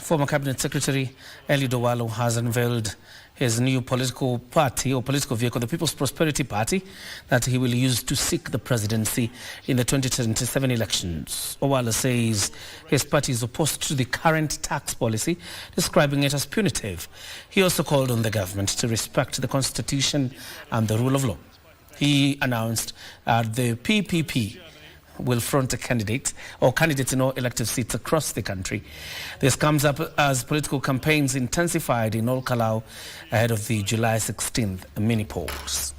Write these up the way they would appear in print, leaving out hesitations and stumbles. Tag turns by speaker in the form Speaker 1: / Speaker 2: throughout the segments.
Speaker 1: Former Cabinet Secretary Eliud Owalo has unveiled his new political party or political vehicle, the People's Prosperity Party, that he will use to seek the presidency in the 2027 elections. Owalo says his party is opposed to the current tax policy, describing it as punitive. He also called on the government to respect the Constitution and the rule of law. He announced the PPP will front a candidate or candidates in all elective seats across the country. This comes up as political campaigns intensified in olkalou ahead of the July 16th mini polls.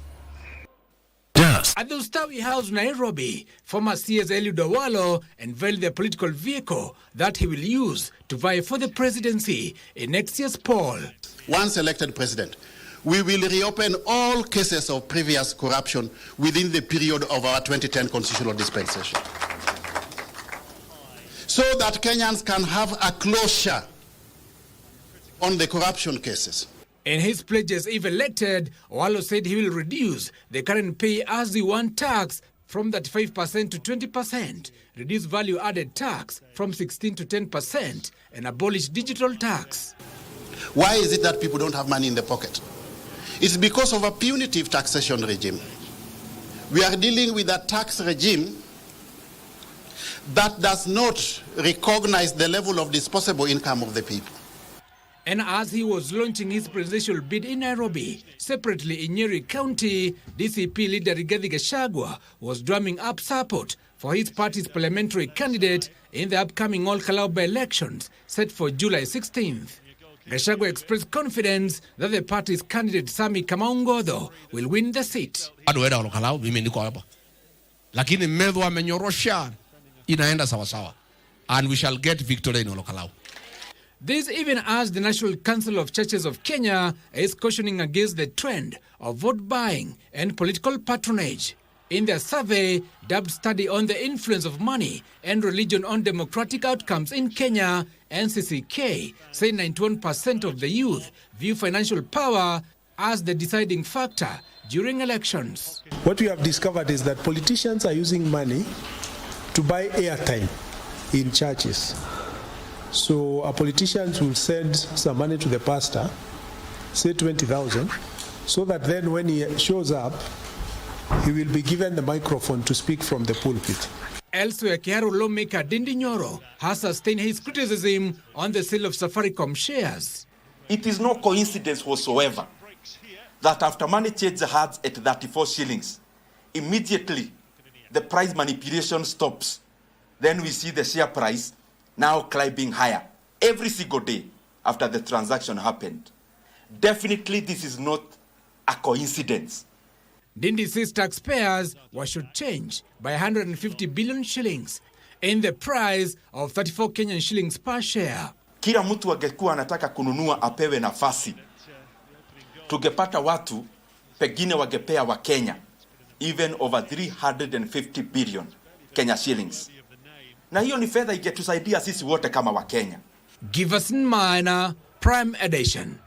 Speaker 2: At the Ustawi House, Nairobi, former CS Eliud Owalo unveiled the political vehicle that he will use to vie for the presidency in next year's poll.
Speaker 3: Once elected president, we will reopen all cases of previous corruption within the period of our 2010 constitutional dispensation, so that Kenyans can have a closure on the corruption cases.
Speaker 2: In his pledges, if elected, Owalo said he will reduce the current pay-as-you-earn tax from 35% to 20%, reduce value-added tax from 16% to 10%, and abolish digital tax.
Speaker 3: Why is it that people don't have money in the pocket? It's because of a punitive taxation regime. We are dealing with a tax regime that does not recognize the level of disposable income of the people.
Speaker 2: And as he was launching his presidential bid in Nairobi, separately in Nyeri County, DCP leader Rigathi Gachagua was drumming up support for his party's parliamentary candidate in the upcoming olkalou by-elections set for July 16th. Gachagua expressed confidence that the party's candidate Sami Kamau will win the seat.
Speaker 4: Lakini medho amenyorosha inaenda sawa sawa, and we shall get victory in olkalou.
Speaker 2: This even as the National Council of Churches of Kenya is cautioning against the trend of vote buying and political patronage. In their survey, dubbed Study on the Influence of Money and Religion on Democratic Outcomes in Kenya, NCCK say 91% of the youth view financial power as the deciding factor during elections.
Speaker 5: What we have discovered is that politicians are using money to buy airtime in churches. So our politicians will send some money to the pastor, say 20,000, so that then when he shows up, he will be given the microphone to speak from the pulpit.
Speaker 2: Elsewhere, Kiharu lawmaker Dindi Nyoro has sustained his criticism on the sale of Safaricom shares.
Speaker 6: It is no coincidence whatsoever that after money changed hands at 34 shillings, immediately the price manipulation stops. Then we see the share price now climbing higher every single day after the transaction happened. Definitely this is not a coincidence.
Speaker 2: Dindi says taxpayers should change by 150 billion shillings in the price of 34 Kenyan shillings per share.
Speaker 6: Kila mtu angekuwa anataka kununua apewe nafasi. Tungepata watu pengine wangepea wa Kenya even over 350 billion Kenya shillings. Na hiyo ni fedha ingetusaidia sisi wote kama wa Kenya.
Speaker 2: Giverson Minor, Prime Edition.